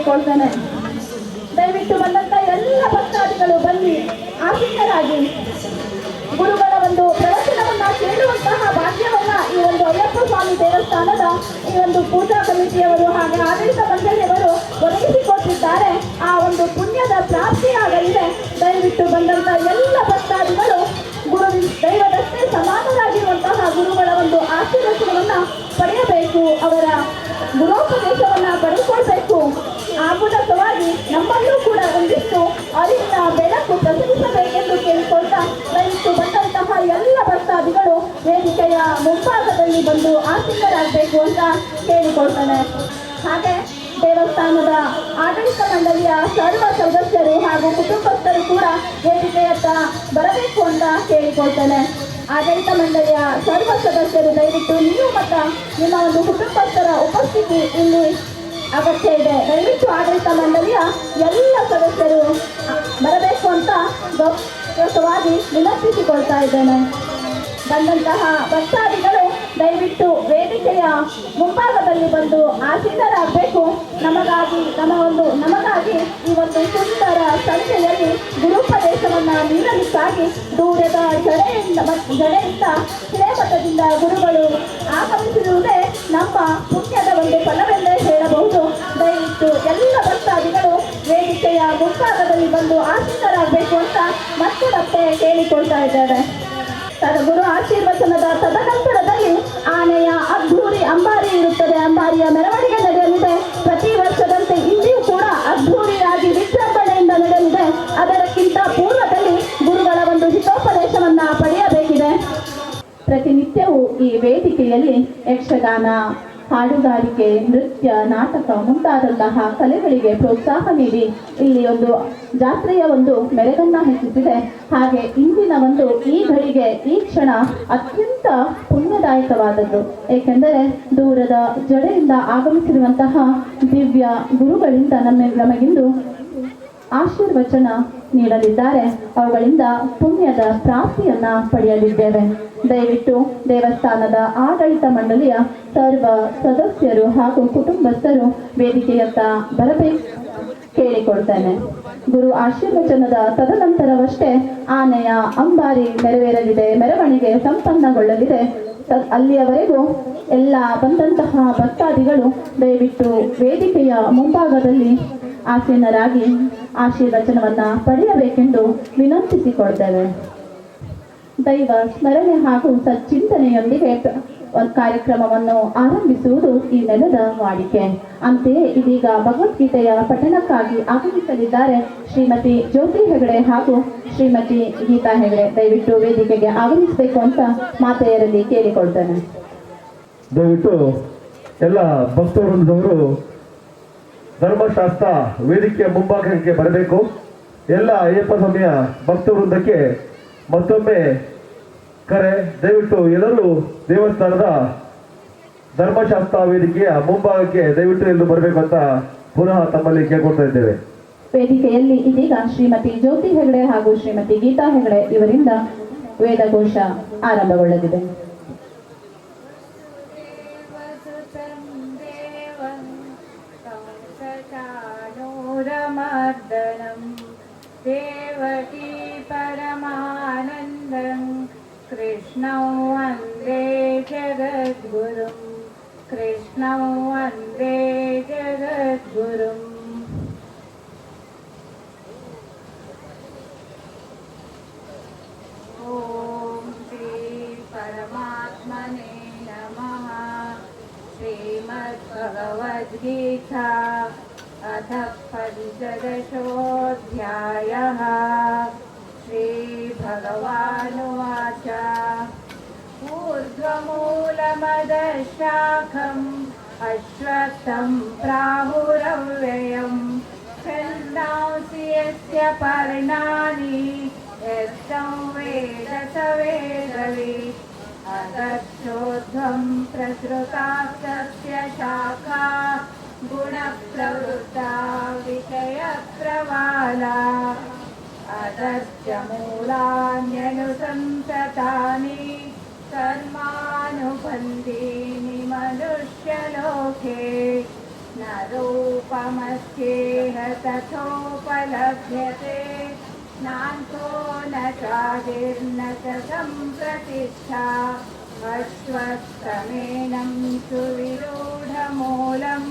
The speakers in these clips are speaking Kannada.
ಕೇಳಿಕೊಳ್ತೇನೆ. ದಯವಿಟ್ಟು ಬಂದಂತ ಎಲ್ಲ ಭಕ್ತಾದಿಗಳು ಬನ್ನಿ ಆಸೀನರಾಗಿ ಗುರುಗಳ ಒಂದು ಪ್ರವಚನವನ್ನ ಕೇಳುವಂತಹ ಭಾಗ್ಯವನ್ನ ಈ ಒಂದು ಅಯ್ಯಪ್ಪ ಸ್ವಾಮಿ ದೇವಸ್ಥಾನದ ಈ ಒಂದು ಪೂಜಾ ಕಮಿಟಿಯವರು ಹಾಗೆ ಆಡಳಿತ ಮಂಡಳಿಯವರು ಒದಗಿಸಿಕೊಟ್ಟಿದ್ದಾರೆ. ಆ ಒಂದು ಪುಣ್ಯದ ಪ್ರಾಪ್ತಿಯಾಗಲಿದೆ. ದಯವಿಟ್ಟು ಬಂದಂತ ಎಲ್ಲ ಭಕ್ತಾದಿಗಳು ಗುರು ದೈವದಷ್ಟೇ ಸಮಾನರಾಗಿರುವಂತಹ ಗುರುಗಳ ಒಂದು ಆಶೀರ್ವಚನವನ್ನ ಪಡೆಯಬೇಕು, ಅವರ ಗುರೋಪದೇಶವನ್ನ ಪಡೆದುಕೊಳ್ಬೇಕು. ಆ ಮೂಲಕವಾಗಿ ನಮ್ಮಲ್ಲೂ ಕೂಡ ಒಂದಿಷ್ಟು ಅರಿವಿನ ಬೆಳಕು ಪ್ರಸರಿಸಬೇಕೆಂದು ಕೇಳಿಕೊಳ್ತಾ ದಯವಿಟ್ಟು ಬಂದಂತಹ ಎಲ್ಲ ಭಕ್ತಾದಿಗಳು ವೇದಿಕೆಯ ಮುಂಭಾಗದಲ್ಲಿ ಬಂದು ಆಸೀನರಾಗಬೇಕು ಅಂತ ಕೇಳಿಕೊಳ್ತಾನೆ. ಹಾಗೆ ದೇವಸ್ಥಾನದ ಆಡಳಿತ ಮಂಡಳಿಯ ಸರ್ವ ಸದಸ್ಯರು ಹಾಗೂ ಕುಟುಂಬಸ್ಥರು ಕೂಡ ವೇದಿಕೆಯತ್ತ ಬರಬೇಕು ಅಂತ ಕೇಳಿಕೊಳ್ತೇನೆ. ಆಡಳಿತ ಮಂಡಳಿಯ ಸರ್ವ ಸದಸ್ಯರು ದಯವಿಟ್ಟು ನೀವು ಮತ್ತು ನಿಮ್ಮ ಒಂದು ಕುಟುಂಬಸ್ಥರ ಉಪಸ್ಥಿತಿ ಇಲ್ಲಿ ಅಗತ್ಯ ಇದೆ. ದಯವಿಟ್ಟು ಆಡಳಿತ ಮಂಡಳಿಯ ಎಲ್ಲ ಸದಸ್ಯರು ಬರಬೇಕು ಅಂತ ಗೌರವವಾಗಿ ವಿನಂತಿಸಿಕೊಳ್ತಾ ಇದ್ದೇನೆ. ಬಂದಂತಹ ಭಕ್ತಾದಿಗಳು ದಯವಿಟ್ಟು ವೇದಿಕೆಯ ಮುಂಭಾಗದಲ್ಲಿ ಬಂದು ಆಸೀನರಾಗಬೇಕು. ನಮಗಾಗಿ ಈ ಒಂದು ಸುಂದರ ಸಂಖ್ಯೆಯಲ್ಲಿ ಗುರುಪದೇಶವನ್ನ ನೀಡಲಿಕ್ಕಾಗಿ ದೂರದ ಜಡೆಯಿಂದ ಶ್ರೇಮಠದಿಂದ ಗುರುಗಳು ಆಗಮಿಸಿರುವುದೇ ನಮ್ಮ ಪುಣ್ಯದ ಒಂದು ಫಲವೆಂದೇ ಹೇಳಬಹುದು. ದಯವಿಟ್ಟು ಎಲ್ಲ ಭಕ್ತಾದಿಗಳು ವೇದಿಕೆಯ ಮುಂಭಾಗದಲ್ಲಿ ಬಂದು ಆಸೀನರಾಗಬೇಕು ಅಂತ ಮತ್ತೆ ಕೇಳಿಕೊಳ್ತಾ ಇದ್ದೇವೆ. ಗುರು ಆಶೀರ್ವಚನದ ತದನಂತರದಲ್ಲಿ ಆನೆಯ ಅದ್ಧೂರಿ ಅಂಬಾರಿ ಇರುತ್ತದೆ. ಅಂಬಾರಿಯ ಮೆರವಣಿಗೆ ನಡೆಯಲಿದೆ. ಪ್ರತಿ ವರ್ಷದಂತೆ ಇಲ್ಲಿಯೂ ಕೂಡ ಅದ್ಧೂರಿಯಾಗಿ ವಿಜೃಂಭಣೆಯಿಂದ ನಡೆಯಲಿದೆ. ಅದಕ್ಕಿಂತ ಪೂರ್ವದಲ್ಲಿ ಗುರುಗಳ ಒಂದು ಹಿತೋಪದೇಶವನ್ನ ಪಡೆಯಬೇಕಿದೆ. ಪ್ರತಿನಿತ್ಯವೂ ಈ ವೇದಿಕೆಯಲ್ಲಿ ಯಕ್ಷಗಾನ, ಹಾಡುಗಾರಿಕೆ, ನೃತ್ಯ, ನಾಟಕ ಮುಂತಾದಂತಹ ಕಲೆಗಳಿಗೆ ಪ್ರೋತ್ಸಾಹ ನೀಡಿ ಇಲ್ಲಿ ಒಂದು ಜಾತ್ರೆಯ ಒಂದು ಮೆರೆಗನ್ನ ಹೆಚ್ಚಿಸಿದೆ. ಹಾಗೆ ಇಂದಿನ ಒಂದು ಈ ಘಳಿಗೆ, ಈ ಕ್ಷಣ ಅತ್ಯಂತ ಪುಣ್ಯದಾಯಕವಾದದ್ದು. ಏಕೆಂದರೆ ದೂರದ ಜಡೆಯಿಂದ ಆಗಮಿಸಿರುವಂತಹ ದಿವ್ಯ ಗುರುಗಳಿಂದ ನಮಗಿಂದು ಆಶೀರ್ವಚನ ನೀಡಲಿದ್ದಾರೆ. ಅವುಗಳಿಂದ ಪುಣ್ಯದ ಪ್ರಾಪ್ತಿಯನ್ನ ಪಡೆಯಲಿದ್ದೇವೆ. ದಯವಿಟ್ಟು ದೇವಸ್ಥಾನದ ಆಡಳಿತ ಮಂಡಳಿಯ ಸರ್ವ ಸದಸ್ಯರು ಹಾಗೂ ಕುಟುಂಬಸ್ಥರು ವೇದಿಕೆಯತ್ತ ಬರಬೇಕು ಕೇಳಿಕೊಳ್ತೇನೆ. ಗುರು ಆಶೀರ್ವಚನದ ತದನಂತರವಷ್ಟೇ ಆನೆಯ ಅಂಬಾರಿ ನೆರವೇರಲಿದೆ, ಮೆರವಣಿಗೆ ಸಂಪನ್ನಗೊಳ್ಳಲಿದೆ. ಅಲ್ಲಿಯವರೆಗೂ ಎಲ್ಲ ಬಂದಂತಹ ಭಕ್ತಾದಿಗಳು ದಯವಿಟ್ಟು ವೇದಿಕೆಯ ಮುಂಭಾಗದಲ್ಲಿ ಆಸೀನರಾಗಿ ಆಶೀರ್ವಚನವನ್ನ ಪಡೆಯಬೇಕೆಂದು ವಿನಂತಿಸಿಕೊಳ್ತೇವೆ. ದೈವ ಸ್ಮರಣೆ ಹಾಗೂ ಸಚ್ಚಿಂತನೆಯೊಂದಿಗೆ ಕಾರ್ಯಕ್ರಮವನ್ನು ಆರಂಭಿಸುವುದು ಈ ನೆಲದ ವಾಡಿಕೆ. ಅಂತೆಯೇ ಇದೀಗ ಭಗವದ್ಗೀತೆಯ ಪಠಣಕ್ಕಾಗಿ ಆಗಮಿಸಲಿದ್ದಾರೆ ಶ್ರೀಮತಿ ಜ್ಯೋತಿ ಹೆಗಡೆ ಹಾಗೂ ಶ್ರೀಮತಿ ಗೀತಾ ಹೆಗಡೆ. ದಯವಿಟ್ಟು ವೇದಿಕೆಗೆ ಆಗಮಿಸಬೇಕು ಅಂತ ಮಾತೆಯರಲ್ಲಿ ಕೇಳಿಕೊಳ್ತೇನೆ. ದಯವಿಟ್ಟು ಎಲ್ಲ ಭಕ್ತವೃಂದವರು ಧರ್ಮಶಾಸ್ತ್ರ ವೇದಿಕೆಯ ಮುಂಭಾಗಕ್ಕೆ ಬರಬೇಕು. ಎಲ್ಲ ಅಯ್ಯಪ್ಪ ಸ್ವಾಮಿಯ ಭಕ್ತವೃಂದಕ್ಕೆ ಮತ್ತೊಮ್ಮೆ ಕರೆ. ದಯವಿಟ್ಟು ಎಲ್ಲರೂ ದೇವಸ್ಥಾನದ ಧರ್ಮಶಾಸ್ತ್ರ ವೇದಿಕೆಯ ಮುಂಭಾಗಕ್ಕೆ ದಯವಿಟ್ಟು ಎಲ್ಲರೂ ಬರಬೇಕು ಅಂತ ಪುನಃ ತಮ್ಮಲ್ಲಿ ಕೇಳ್ಕೊಳ್ತಾ ಇದ್ದೇವೆ. ವೇದಿಕೆಯಲ್ಲಿ ಇದೀಗ ಶ್ರೀಮತಿ ಜ್ಯೋತಿ ಹೆಗಡೆ ಹಾಗೂ ಶ್ರೀಮತಿ ಗೀತಾ ಹೆಗಡೆ ಇವರಿಂದ ವೇದಘೋಷ ಆರಂಭಗೊಳ್ಳಲಿದೆ. ದೇವಕೀ ಪರಮಾನಂದಂ ಕೃಷ್ಣಂ ವಂದೇ ಜಗದ್ಗುರುಂ ಕೃಷ್ಣಂ ವಂದೇ ಜಗದ್ಗುರುಂ. ಓಂ ಶ್ರೀ ಪರಮಾತ್ಮನೇ ನಮಃ. ಶ್ರೀಮದ್ಭಗವದ್ಗೀತಾ ಅಥ ಪಂಚದಶೋऽಧ್ಯಾಯಃ. श्रीभगवानुवाच ऊर्ध्वमूलमदशाखम् अश्वत्थं प्राहुरव्ययम् छन्दांसि यस्य पर्णानि यस्तं वेद स वेदवित् अतश्चोर्ध्वं प्रसृतास्तस्य शाखा गुणप्रवृत्ता विषयप्रवाला अधश्च मूलान्यनुसंसतानि कर्मानुबन्धीनि मनुष्यलोके न रूपमस्येह तथोपलभ्यते नान्तो न चादिर्न च सम्प्रतिष्ठा अश्वत्थमेनं सुविरूढमूलम्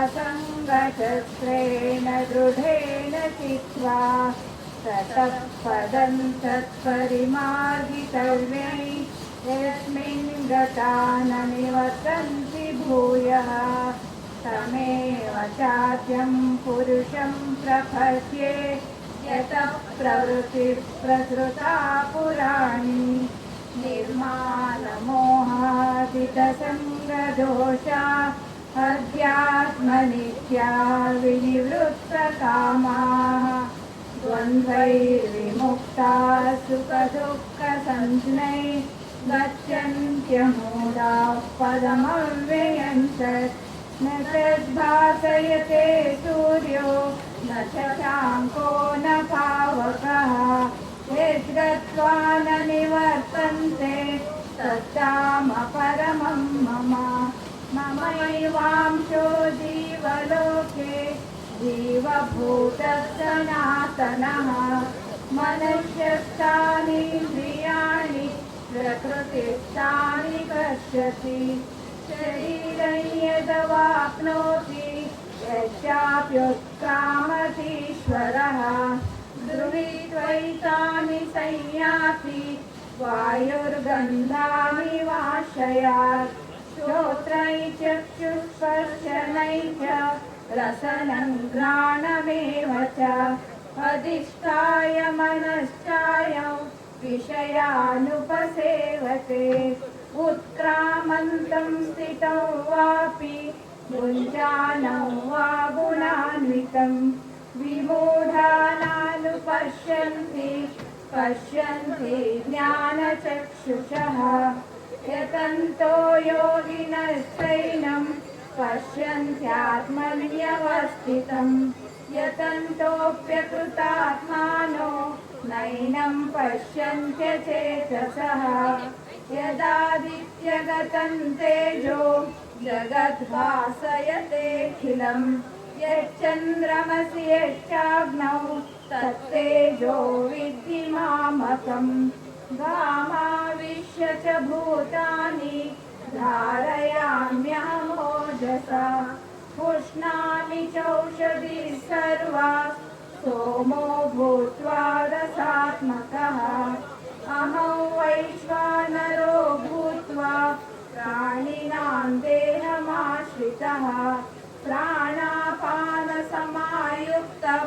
असङ्गशस्त्रेण दृढेन चित्वा ततः पदं तत्परिमार्गितव्यै यस्मिन् गता न निवर्तन्ति भूयः तमेव चाद्यं पुरुषं प्रपद्ये यतः प्रवृत्तिः प्रसृता पुराणी निर्माणमोहादितसङ्गदोषा अध्यात्मनित्या विनिवृत्तकामाः द्वन्द्वैर्विमुक्ता सुखदुःखसञ्ज्ञै गच्छन्त्यमूढाः पदमव्ययं तत् न तद्भासयते सूर्यो न शशाङ्को न पावकः यद्गत्वा न निवर्तन्ते तद्धाम परमं मम ममैवांशो जीवलोके जीवभूतः सनातनः मनुष्यस्थानीन्द्रियाणि प्रकृतिस्थानि पश्यति शरीरं यदवाप्नोति यच्चाप्युत्क्रामतीश्वरः गृहीत्वैतानि संयाति वायुर्गन्धानि वाशयात् श्रोत्रै चक्षुस्पर्शनै च रसनं घ्राणमेव च अधिष्ठाय मनश्चायं विषयानुपसेवते उत्क्रामन्तं स्थितं वापि भुञ्जानं वा गुणान्वितं विमूढानानुपश्यन्ति पश्यन्ति ज्ञानचक्षुषः यतन्तो योगिनश्चैनं पश्यन्त्यात्मन्यवस्थितं यतन्तोऽप्यकृतात्मानो नैनं पश्यन्त्यचेतसः यदादित्यगतं तेजो जगद्भासयतेऽखिलं यच्चन्द्रमसि यच्चाग्नौ तत्तेजो विद्धि मामकम् गामाविश्य च भूतानि धारयाम्यहमोजसा पुष्णामि चौषधिः सर्वा सोमो भूत्वा रसात्मकः अहं वैश्वानरो भूत्वा प्राणिनां देहमाश्रितः प्राणापानसमायुक्तः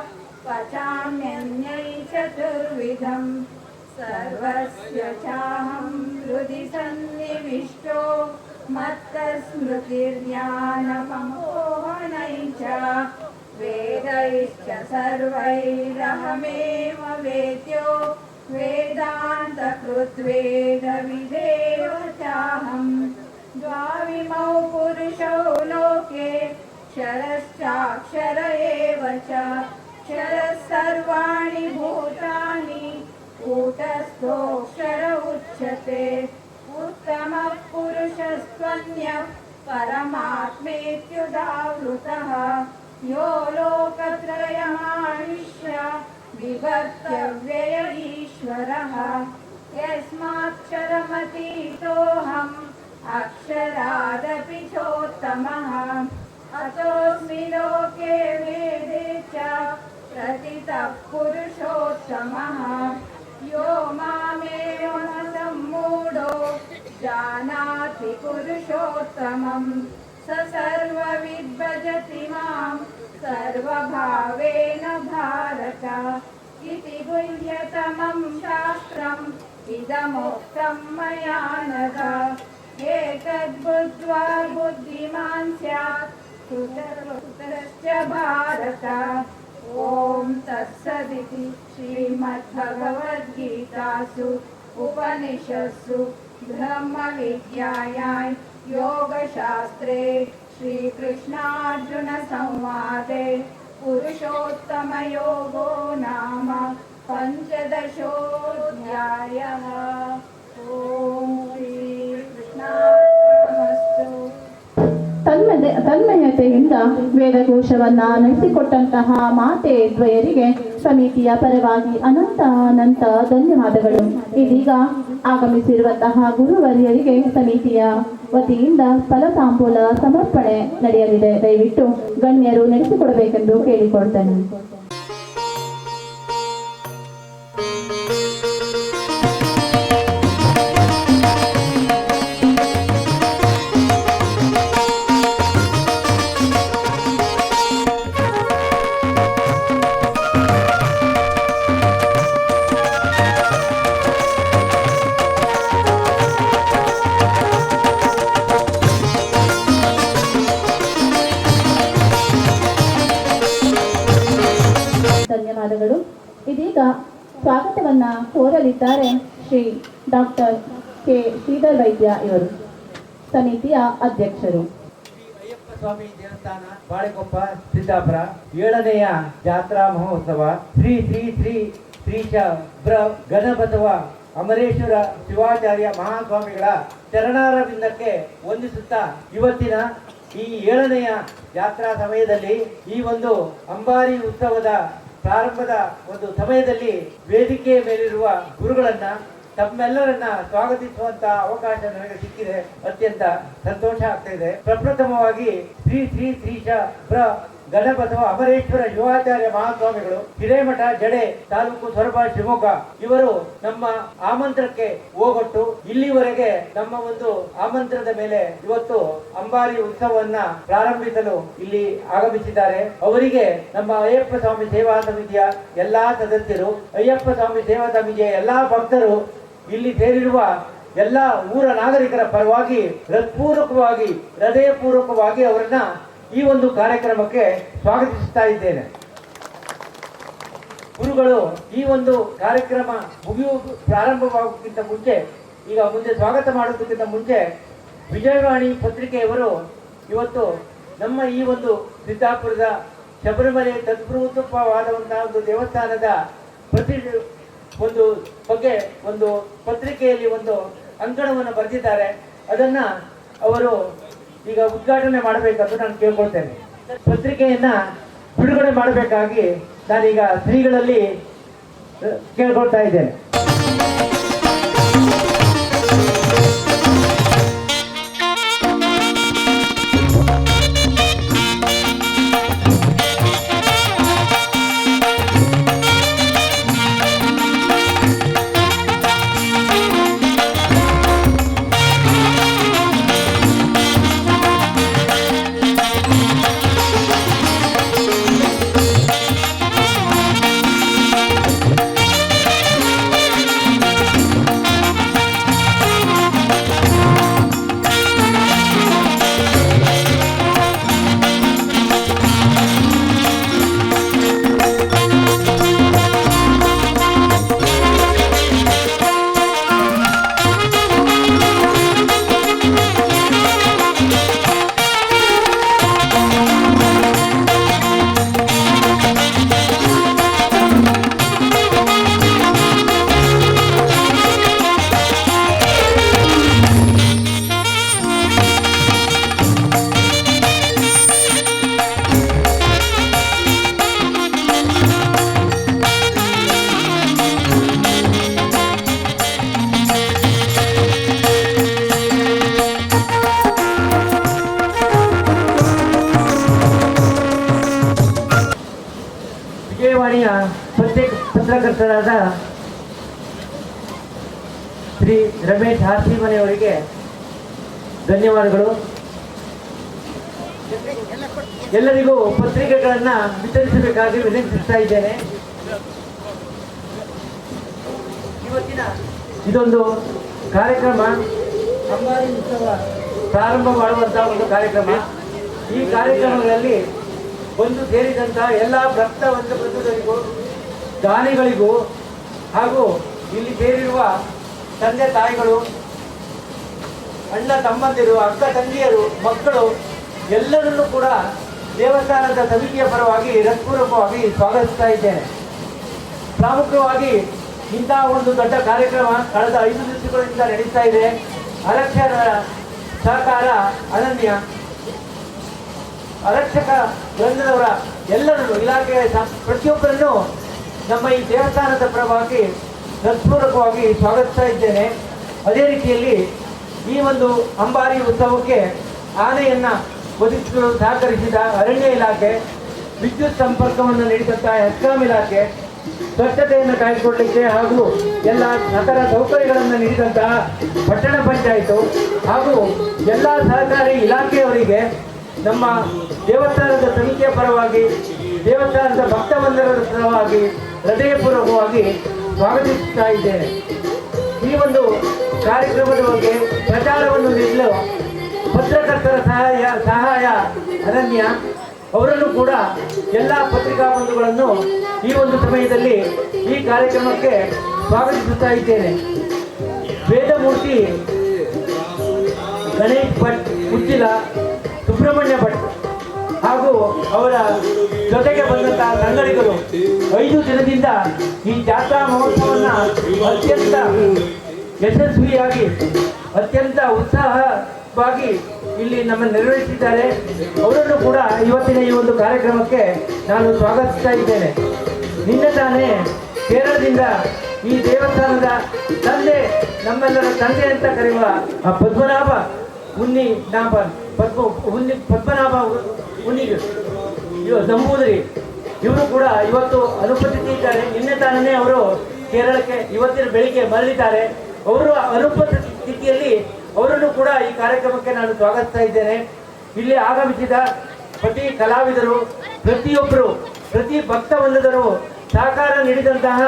पचाम्यन्यै चतुर्विधम् सर्वस्य चाहं हृदि सन्निविष्टो मत्तस्मृतिर्ज्ञानमोहनै च वेदैश्च सर्वैरहमेव वेद्यो वेदान्तकृद्वेदविदेव चाहम् द्वाविमौ पुरुषौ लोके क्षरश्चाक्षर एव च क्षरः सर्वाणि भूतानि कूटस्थोऽक्षर उच्यते उत्तमः पुरुषस्त्वन्यः परमात्मेत्युदावृतः यो लोकत्रयमाविश्य विभक्तव्यय ईश्वरः यस्माक्षरमतीतोऽहम् अक्षरादपि चोत्तमः अतोऽस्मि लोके वेदे च प्रतितः पुरुषोत्तमः यो मामेवमसम्मूढो जानाति पुरुषोत्तमं स सर्वविद् भजति मां सर्वभावेन भारत इति गुह्यतमं शास्त्रम् इदमुक्तं मया नघ एतद्बुद्ध्वा बुद्धिमान् स्यात् कृतश्च भारत ॐ तत्सदिति श्रीमद्भगवद्गीतासु उपनिषत्सु ब्रह्मविद्यायां योगशास्त्रे श्रीकृष्णार्जुनसंवादे पुरुषोत्तमयोगो नाम पञ्चदशोऽध्यायः। ॐ श्रीकृष्णार्पणमस्तु। ತನ್ಮಯತೆ ಶ್ರದ್ಧೆಯಿಂದ ವೇದಘೋಷವನ್ನ ನಡೆಸಿಕೊಟ್ಟಂತಹ ಮಾತೆ ದ್ವಯರಿಗೆ ಸಮಿತಿಯ ಪರವಾಗಿ ಅನಂತ ಧನ್ಯವಾದಗಳು. ಇದೀಗ ಆಗಮಿಸಿರುವಂತಹ ಗುರುವರ್ಯರಿಗೆ ಸಮಿತಿಯ ವತಿಯಿಂದ ಫಲತಾಂಬೂಲ ಸಮರ್ಪಣೆ ನಡೆಯಲಿದೆ. ದಯವಿಟ್ಟು ಗಣ್ಯರು ನಡೆಸಿಕೊಡಬೇಕೆಂದು ಕೇಳಿಕೊಳ್ತೇನೆ. ಧನ್ಯವಾದಗಳು. ಇದೀಗ ಸ್ವಾಗತವನ್ನ ಕೋರಲಿದ್ದಾರೆ ಶ್ರೀ ಡಾಕ್ಟರ್ ಕೆ ಶ್ರೀಧರ್ ವೈದ್ಯ ಇವರು, ಸಮಿತಿಯ ಅಧ್ಯಕ್ಷರು. ಅಯ್ಯಪ್ಪ ಸ್ವಾಮಿ ದೇವಸ್ಥಾನ ಬಾಳೆಕೊಪ್ಪ ಸಿದ್ದಾಪುರ 7ನೆಯ ಜಾತ್ರಾ ಮಹೋತ್ಸವ ಶ್ರೀ ಶ್ರೀ ಶ್ರೀ ಶ್ರೀಶ ಗಣಬಸವ ಅಮರೇಶ್ವರ ಶಿವಾಚಾರ್ಯ ಮಹಾಸ್ವಾಮಿಗಳ ಚರಣಾರವಿಂದಕ್ಕೆ ವಂದಿಸುತ್ತಾ ಇವತ್ತಿನ ಈ 7ನೆಯ ಜಾತ್ರಾ ಸಮಯದಲ್ಲಿ ಈ ಒಂದು ಅಂಬಾರಿ ಉತ್ಸವದ ಪ್ರಾರಂಭದ ಒಂದು ಸಮಯದಲ್ಲಿ ವೇದಿಕೆಯ ಮೇಲಿರುವ ಗುರುಗಳನ್ನ ತಮ್ಮೆಲ್ಲರನ್ನ ಸ್ವಾಗತಿಸುವಂತ ಅವಕಾಶ ನನಗೆ ಸಿಕ್ಕಿದೆ. ಅತ್ಯಂತ ಸಂತೋಷ ಆಗ್ತಾ ಇದೆ. ಪ್ರಪ್ರಥಮವಾಗಿ ಶ್ರೀ ಶ್ರೀ ಶ್ರೀಶ ಗಣಬಸವ ಅಮರೇಶ್ವರ ಯುವಾಚಾರ್ಯ ಮಹಾಸ್ವಾಮಿಗಳು ಹಿರೇಮಠ ಜಡೆ ತಾಲೂಕು ಸೊರಬ ಶಿವಮೊಗ್ಗ ಇವರು ನಮ್ಮ ಆಮಂತ್ರಕ್ಕೆ ಹೋಗೊಟ್ಟು ಇಲ್ಲಿವರೆಗೆ ನಮ್ಮ ಒಂದು ಆಮಂತ್ರದ ಮೇಲೆ ಇವತ್ತು ಅಂಬಾರಿ ಉತ್ಸವವನ್ನ ಪ್ರಾರಂಭಿಸಲು ಇಲ್ಲಿ ಆಗಮಿಸಿದ್ದಾರೆ. ಅವರಿಗೆ ನಮ್ಮ ಅಯ್ಯಪ್ಪ ಸ್ವಾಮಿ ಸೇವಾ ಸಮಿತಿಯ ಎಲ್ಲಾ ಸದಸ್ಯರು, ಅಯ್ಯಪ್ಪ ಸ್ವಾಮಿ ಸೇವಾ ಸಮಿತಿಯ ಎಲ್ಲಾ ಭಕ್ತರು, ಇಲ್ಲಿ ಸೇರಿರುವ ಎಲ್ಲ ಊರ ನಾಗರಿಕರ ಪರವಾಗಿ ಹೃದಯಪೂರ್ವಕವಾಗಿ ಅವರನ್ನ ಈ ಒಂದು ಕಾರ್ಯಕ್ರಮಕ್ಕೆ ಸ್ವಾಗತಿಸುತ್ತಾ ಇದ್ದೇನೆ. ಗುರುಗಳು ಈ ಒಂದು ಕಾರ್ಯಕ್ರಮ ಪ್ರಾರಂಭವಾಗುವುದಕ್ಕಿಂತ ಮುಂಚೆ, ಈಗ ಮುಂದೆ ಸ್ವಾಗತ ಮಾಡುವುದಕ್ಕಿಂತ ಮುಂಚೆ ವಿಜಯವಾಣಿ ಪತ್ರಿಕೆಯವರು ಇವತ್ತು ನಮ್ಮ ಈ ಒಂದು ಸಿದ್ದಾಪುರದ ಶಬರಿಮಲೆ ತದ್ಭೂತವಾದಂತಹ ಒಂದು ದೇವಸ್ಥಾನದ ಒಂದು ಬಗ್ಗೆ ಒಂದು ಪತ್ರಿಕೆಯಲ್ಲಿ ಒಂದು ಅಂಕಣವನ್ನು ಬರೆದಿದ್ದಾರೆ. ಅದನ್ನ ಅವರು ಈಗ ಉದ್ಘಾಟನೆ ಮಾಡಬೇಕಂತ ನಾನು ಕೇಳ್ಕೊಳ್ತೇನೆ. ಪತ್ರಿಕೆಯನ್ನ ಬಿಡುಗಡೆ ಮಾಡಬೇಕಾಗಿ ನಾನೀಗ ಶ್ರೀಗಳಲ್ಲಿ ಕೇಳ್ಕೊಳ್ತಾ ಇದ್ದೇನೆ. ವಿಜಯವಾಣಿಯ ಪತ್ರಕರ್ತರಾದ ಶ್ರೀ ರಮೇಶ್ ಹಾಸಿಮನೆಯವರಿಗೆ ಧನ್ಯವಾದಗಳು. ಎಲ್ಲರಿಗೂ ಪತ್ರಿಕೆಗಳನ್ನ ವಿತರಿಸಬೇಕಾಗಿ ವಿನಂತಿಸ್ತಾ ಇದ್ದೇನೆ. ಇವತ್ತಿನ ಇದೊಂದು ಕಾರ್ಯಕ್ರಮ ಅಂಬಾರಿ ಉತ್ಸವ ಪ್ರಾರಂಭ ಮಾಡುವಂತಹ ಒಂದು ಕಾರ್ಯಕ್ರಮ. ಈ ಕಾರ್ಯಕ್ರಮಗಳಲ್ಲಿ ಬಂದು ಸೇರಿದಂತಹ ಎಲ್ಲ ಭಕ್ತ ಬಂಧುಗಳಿಗೂ, ದಾನಿಗಳಿಗೂ ಹಾಗೂ ಇಲ್ಲಿ ಸೇರಿರುವ ತಂದೆ ತಾಯಿಗಳು, ಅಣ್ಣ ತಮ್ಮಂದಿರು, ಅಕ್ಕ ತಂಗಿಯರು, ಮಕ್ಕಳು ಎಲ್ಲರನ್ನೂ ಕೂಡ ದೇವಸ್ಥಾನದ ಸಮಿತಿಯ ಪರವಾಗಿ ಹೃತ್ಪೂರ್ವಕವಾಗಿ ಸ್ವಾಗತಿಸ್ತಾ ಇದ್ದೇನೆ. ಪ್ರಾಮುಖ್ಯವಾಗಿ ಇಂತಹ ಒಂದು ದೊಡ್ಡ ಕಾರ್ಯಕ್ರಮ ಕಳೆದ 5 ದಿವಸಗಳಿಂದ ನಡೀತಾ ಇದೆ. ಅರಕ್ಷರ ಸಹಕಾರ ಅನನ್ಯ. ಆರಕ್ಷಕ ವೃಂದದವರ ಎಲ್ಲರನ್ನು ಇಲಾಖೆಯ ಪ್ರತಿಯೊಬ್ಬರನ್ನು ನಮ್ಮ ಈ ದೇವಸ್ಥಾನದ ಪರವಾಗಿ ಹೃತ್ಪೂರ್ವಕವಾಗಿ ಸ್ವಾಗತಿಸ್ತಾ ಇದ್ದೇನೆ. ಅದೇ ರೀತಿಯಲ್ಲಿ ಈ ಒಂದು ಅಂಬಾರಿ ಉತ್ಸವಕ್ಕೆ ಆನೆಯನ್ನು ಒದಗಿಸಲು ಸಹಕರಿಸಿದ ಅರಣ್ಯ ಇಲಾಖೆ, ವಿದ್ಯುತ್ ಸಂಪರ್ಕವನ್ನು ನೀಡಿದಂಥ ಹೆಸ್ಕಾಂ ಇಲಾಖೆ, ಸ್ವಚ್ಛತೆಯನ್ನು ಕಾಯ್ದುಕೊಳ್ಳಲಿಕ್ಕೆ ಹಾಗೂ ಎಲ್ಲ ಸಕಲ ಸೌಕರ್ಯಗಳನ್ನು ನೀಡಿದಂತಹ ಪಟ್ಟಣ ಪಂಚಾಯಿತು ಹಾಗೂ ಎಲ್ಲ ಸಹಕಾರಿ ಇಲಾಖೆಯವರಿಗೆ ನಮ್ಮ ದೇವಸ್ಥಾನದ ಸಮಿತಿಯ ಪರವಾಗಿ, ದೇವಸ್ಥಾನದ ಭಕ್ತಬಂಧುಗಳ ಪರವಾಗಿ ಹೃದಯಪೂರ್ವಕವಾಗಿ ಸ್ವಾಗತಿಸುತ್ತಾ ಇದ್ದೇನೆ. ಈ ಒಂದು ಕಾರ್ಯಕ್ರಮದ ಬಗ್ಗೆ ಪ್ರಚಾರವನ್ನು ನೀಡಲು ಪತ್ರಕರ್ತರ ಸಹಾಯ ಅನನ್ಯ ಅವರನ್ನು ಕೂಡ ಎಲ್ಲ ಪತ್ರಿಕಾ ಬಂಧುಗಳನ್ನು ಈ ಒಂದು ಸಮಯದಲ್ಲಿ ಈ ಕಾರ್ಯಕ್ರಮಕ್ಕೆ ಸ್ವಾಗತಿಸುತ್ತಾ ಇದ್ದೇನೆ. ವೇದಮೂರ್ತಿ, ಗಣೇಶ್ ಭಟ್, ಉಚ್ಚಿಲ, ಸುಬ್ರಹ್ಮಣ್ಯ ಭಟ್ ಹಾಗೂ ಅವರ ಜೊತೆಗೆ ಬಂದಂತಹ ಕನ್ನಡಿಗರು 5 ದಿನದಿಂದ ಈ ಜಾತ್ರಾ ಮಹೋತ್ಸವವನ್ನು ಅತ್ಯಂತ ಯಶಸ್ವಿಯಾಗಿ, ಅತ್ಯಂತ ಉತ್ಸಾಹವಾಗಿ ಇಲ್ಲಿ ನಮ್ಮನ್ನು ನೆರವೇರಿಸಿದ್ದಾರೆ. ಅವರನ್ನು ಕೂಡ ಇವತ್ತಿನ ಈ ಒಂದು ಕಾರ್ಯಕ್ರಮಕ್ಕೆ ನಾನು ಸ್ವಾಗತಿಸ್ತಾ ಇದ್ದೇನೆ. ನಿನ್ನೆ ತಾನೇ ಕೇರಳದಿಂದ ಈ ದೇವಸ್ಥಾನದ ತಂದೆ, ನಮ್ಮೆಲ್ಲರ ತಂದೆ ಅಂತ ಕರೆಯುವ ಪದ್ಮನಾಭ ನಂಬೂದರಿ ಇವರು ಕೂಡ ಇವತ್ತು ಅನುಪಸ್ಥಿತಿದ್ದಾರೆ. ನಿನ್ನೆ ತಾನೇ ಅವರು ಕೇರಳಕ್ಕೆ ಇವತ್ತಿನ ಬೆಳಿಗ್ಗೆ ಮರಳಿದ್ದಾರೆ. ಅವರು ಅನುಪಸ್ಥಿತಿಯಲ್ಲಿ ಅವರನ್ನು ಕೂಡ ಈ ಕಾರ್ಯಕ್ರಮಕ್ಕೆ ನಾನು ಸ್ವಾಗತಿಸ್ತಾ ಇದ್ದೇನೆ. ಇಲ್ಲಿ ಆಗಮಿಸಿದ ಪ್ರತಿ ಕಲಾವಿದರು, ಪ್ರತಿಯೊಬ್ಬರು, ಪ್ರತಿ ಭಕ್ತವೃಂದದರು ಸಹಕಾರ ನೀಡಿದಂತಹ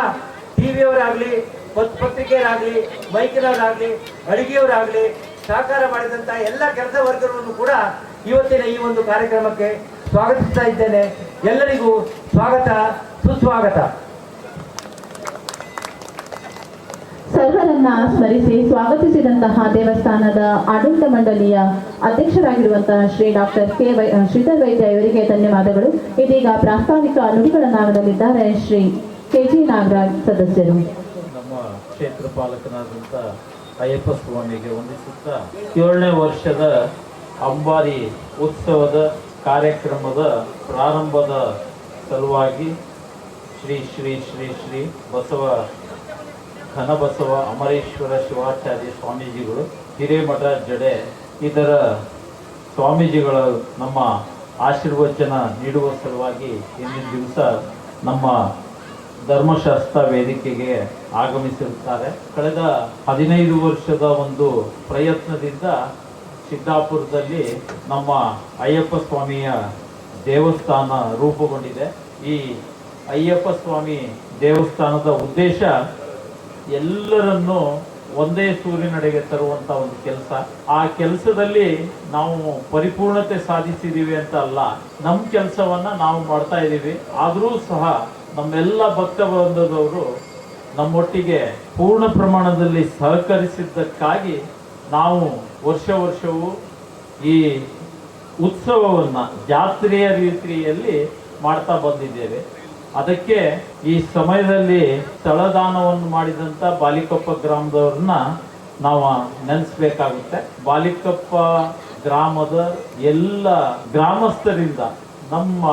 ಟಿವಿಯವರಾಗಲಿ, ಪತ್ರಿಕೆಯವರಾಗಲಿ, ಮೈಕಿನವರಾಗಲಿ, ಅಡುಗೆಯವರಾಗಲಿ ಸಹಕಾರ ಮಾಡಿದಂತಹ ಎಲ್ಲ ಕೆಲಸ ವರ್ಗವನ್ನು ಕೂಡ ಇವತ್ತಿನ ಈ ಒಂದು ಕಾರ್ಯಕ್ರಮಕ್ಕೆ ಸ್ವಾಗತಿಸ್ತಾ ಇದ್ದೇನೆ. ಎಲ್ಲರಿಗೂ ಸ್ವಾಗತ, ಸುಸ್ವಾಗತ. ಸರ್ವರನ್ನ ಸ್ಮರಿಸಿ ಸ್ವಾಗತಿಸಿದಂತಹ ದೇವಸ್ಥಾನದ ಆಡಳಿತ ಮಂಡಳಿಯ ಅಧ್ಯಕ್ಷರಾಗಿರುವಂತಹ ಶ್ರೀ ಡಾಕ್ಟರ್ ಶ್ರೀಧರ್ ವೈದ್ಯ ಇವರಿಗೆ ಧನ್ಯವಾದಗಳು. ಇದೀಗ ಪ್ರಾಸ್ತಾವಿಕ ನುಡಿಗಳನ್ನಾಗಲಿದ್ದಾರೆ ಶ್ರೀ KG ನಾಗರಾಜ್ ಸದಸ್ಯರು. ನಮ್ಮ ಕ್ಷೇತ್ರ ಪಾಲಕನಾದಂಥ ಅಯ್ಯಪ್ಪ ಸ್ವಾಮಿಗೆ ವಂದಿಸುತ್ತಾ 7ನೇ ವರ್ಷದ ಅಂಬಾರಿ ಉತ್ಸವದ ಕಾರ್ಯಕ್ರಮದ ಪ್ರಾರಂಭದ ಸಲುವಾಗಿ ಶ್ರೀ ಶ್ರೀ ಶ್ರೀ ಶ್ರೀ ಬಸವ ಘನಬಸವ ಅಮರೇಶ್ವರ ಶಿವಾಚಾರ್ಯ ಸ್ವಾಮೀಜಿಗಳು, ಹಿರೇಮಠ ಜಡೆ ಇದರ ಸ್ವಾಮೀಜಿಗಳು ನಮ್ಮ ಆಶೀರ್ವಚನ ನೀಡುವ ಸಲುವಾಗಿ ಇಂದಿನ ದಿವಸ ನಮ್ಮ ಧರ್ಮಶಾಸ್ತ್ರ ವೇದಿಕೆಗೆ ಆಗಮಿಸಿರುತ್ತಾರೆ. ಕಳೆದ 15 ವರ್ಷದ ಒಂದು ಪ್ರಯತ್ನದಿಂದ ಸಿದ್ದಾಪುರದಲ್ಲಿ ನಮ್ಮ ಅಯ್ಯಪ್ಪ ಸ್ವಾಮಿಯ ದೇವಸ್ಥಾನ ರೂಪುಗೊಂಡಿದೆ. ಈ ಅಯ್ಯಪ್ಪ ಸ್ವಾಮಿ ದೇವಸ್ಥಾನದ ಉದ್ದೇಶ ಎಲ್ಲರನ್ನೂ ಒಂದೇ ಸೂರಿನಡೆಗೆ ತರುವಂಥ ಒಂದು ಕೆಲಸ. ಆ ಕೆಲಸದಲ್ಲಿ ನಾವು ಪರಿಪೂರ್ಣತೆ ಸಾಧಿಸಿದ್ದೀವಿ ಅಂತ ಅಲ್ಲ, ನಮ್ಮ ಕೆಲಸವನ್ನು ನಾವು ಮಾಡ್ತಾ ಇದ್ದೀವಿ. ಆದರೂ ಸಹ ನಮ್ಮೆಲ್ಲ ಭಕ್ತ ಬಂಧುದವರು ನಮ್ಮೊಟ್ಟಿಗೆ ಪೂರ್ಣ ಪ್ರಮಾಣದಲ್ಲಿ ಸಹಕರಿಸಿದ್ದಕ್ಕಾಗಿ ನಾವು ವರ್ಷವೂ ಈ ಉತ್ಸವವನ್ನು ಜಾತ್ರೆಯ ರೀತಿಯಲ್ಲಿ ಮಾಡ್ತಾ ಬಂದಿದ್ದೇವೆ. ಅದಕ್ಕೆ ಈ ಸಮಯದಲ್ಲಿ ಸ್ಥಳದಾನವನ್ನು ಮಾಡಿದಂಥ ಬಾಲಿಕೊಪ್ಪ ಗ್ರಾಮದವ್ರನ್ನ ನಾವು ನೆನೆಸ್ಬೇಕಾಗುತ್ತೆ. ಬಾಲಿಕೊಪ್ಪ ಗ್ರಾಮದ ಎಲ್ಲ ಗ್ರಾಮಸ್ಥರಿಂದ ನಮ್ಮ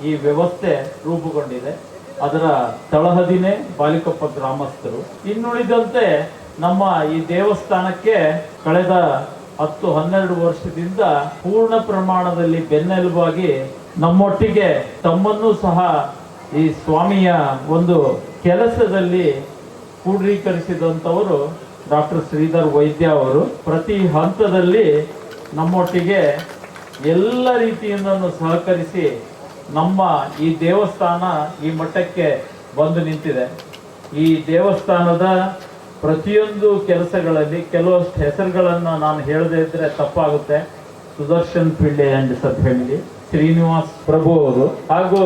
ಈ ವ್ಯವಸ್ಥೆ ರೂಪುಗೊಂಡಿದೆ. ಅದರ ತಳಹದಿನೇ ಬಾಲಿಕೊಪ್ಪ ಗ್ರಾಮಸ್ಥರು. ಇನ್ನುಳಿದಂತೆ ನಮ್ಮ ಈ ದೇವಸ್ಥಾನಕ್ಕೆ ಕಳೆದ 10-12 ವರ್ಷದಿಂದ ಪೂರ್ಣ ಪ್ರಮಾಣದಲ್ಲಿ ಬೆನ್ನೆಲುಬಾಗಿ ನಮ್ಮೊಟ್ಟಿಗೆ ತಮ್ಮನ್ನೂ ಸಹ ಈ ಸ್ವಾಮಿಯ ಒಂದು ಕೆಲಸದಲ್ಲಿ ಕ್ರೋಢೀಕರಿಸಿದಂಥವರು ಡಾಕ್ಟರ್ ಶ್ರೀಧರ್ ವೈದ್ಯ ಅವರು. ಪ್ರತಿ ಹಂತದಲ್ಲಿ ನಮ್ಮೊಟ್ಟಿಗೆ ಎಲ್ಲ ರೀತಿಯಿಂದಲೂ ಸಹಕರಿಸಿ ನಮ್ಮ ಈ ದೇವಸ್ಥಾನ ಈ ಮಟ್ಟಕ್ಕೆ ಬಂದು ನಿಂತಿದೆ. ಈ ದೇವಸ್ಥಾನದ ಪ್ರತಿಯೊಂದು ಕೆಲಸಗಳಲ್ಲಿ ಕೆಲವಷ್ಟು ಹೆಸರುಗಳನ್ನು ನಾನು ಹೇಳದೇ ಇದ್ರೆ ತಪ್ಪಾಗುತ್ತೆ. ಸುದರ್ಶನ್ ಪಿಳ್ಳೆ ಅಂಡ್ ಸಬ್ ಫ್ಯಾಮಿಲಿ, ಶ್ರೀನಿವಾಸ್ ಪ್ರಭು ಅವರು, ಹಾಗೂ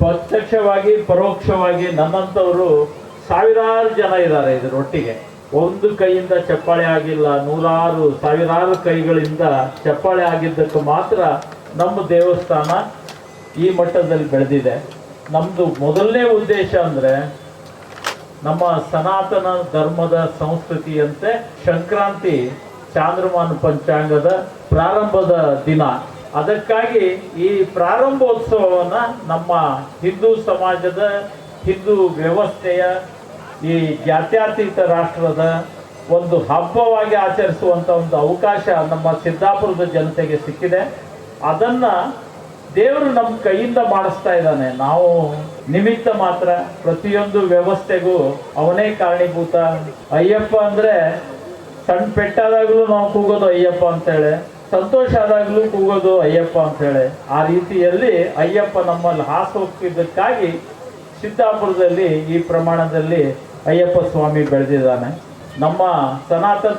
ಪ್ರತ್ಯಕ್ಷವಾಗಿ ಪರೋಕ್ಷವಾಗಿ ನನ್ನಂಥವರು ಸಾವಿರಾರು ಜನ ಇದ್ದಾರೆ ಇದರೊಟ್ಟಿಗೆ. ಒಂದು ಕೈಯಿಂದ ಚಪ್ಪಾಳೆ ಆಗಿಲ್ಲ, ಸಾವಿರಾರು ಕೈಗಳಿಂದ ಚಪ್ಪಾಳೆ ಆಗಿದ್ದಕ್ಕೆ ಮಾತ್ರ ನಮ್ಮ ದೇವಸ್ಥಾನ ಈ ಮಟ್ಟದಲ್ಲಿ ಬೆಳೆದಿದೆ. ನಮ್ಮದು ಮೊದಲನೇ ಉದ್ದೇಶ ಅಂದರೆ ನಮ್ಮ ಸನಾತನ ಧರ್ಮದ ಸಂಸ್ಕೃತಿಯಂತೆ ಸಂಕ್ರಾಂತಿ ಚಾಂದ್ರಮಾನ ಪಂಚಾಂಗದ ಪ್ರಾರಂಭದ ದಿನ ಅದಕ್ಕಾಗಿ ಈ ಪ್ರಾರಂಭೋತ್ಸವವನ್ನ ನಮ್ಮ ಹಿಂದೂ ಸಮಾಜದ, ಹಿಂದೂ ವ್ಯವಸ್ಥೆಯ, ಈ ಜಾತ್ಯತೀತ ರಾಷ್ಟ್ರದ ಒಂದು ಹಬ್ಬವಾಗಿ ಆಚರಿಸುವಂತ ಒಂದು ಅವಕಾಶ ನಮ್ಮ ಸಿದ್ದಾಪುರದ ಜನತೆಗೆ ಸಿಕ್ಕಿದೆ. ಅದನ್ನ ದೇವರು ನಮ್ಮ ಕೈಯಿಂದ ಮಾಡಿಸ್ತಾ ಇದ್ದಾನೆ. ನಾವು ನಿಮಿತ್ತ ಮಾತ್ರ. ಪ್ರತಿಯೊಂದು ವ್ಯವಸ್ಥೆಗೂ ಅವನೇ ಕಾರಣೀಭೂತ. ಅಯ್ಯಪ್ಪ ಅಂದ್ರೆ ಸಣ್ಣ ಪೆಟ್ಟಾದಾಗ್ಲೂ ನಾವು ಕೂಗೋದು ಅಯ್ಯಪ್ಪ ಅಂತೇಳಿ, ಸಂತೋಷ ಆದಾಗ್ಲೂ ಕೂಗೋದು ಅಯ್ಯಪ್ಪ ಅಂತೇಳಿ. ಆ ರೀತಿಯಲ್ಲಿ ಅಯ್ಯಪ್ಪ ನಮ್ಮಲ್ಲಿ ಹಾಸು ಹೋಗ್ತಿದ್ದಕ್ಕಾಗಿ ಸಿದ್ದಾಪುರದಲ್ಲಿ ಈ ಪ್ರಮಾಣದಲ್ಲಿ ಅಯ್ಯಪ್ಪ ಸ್ವಾಮಿ ಬೆಳೆದಿದ್ದಾನೆ. ನಮ್ಮ ಸನಾತನ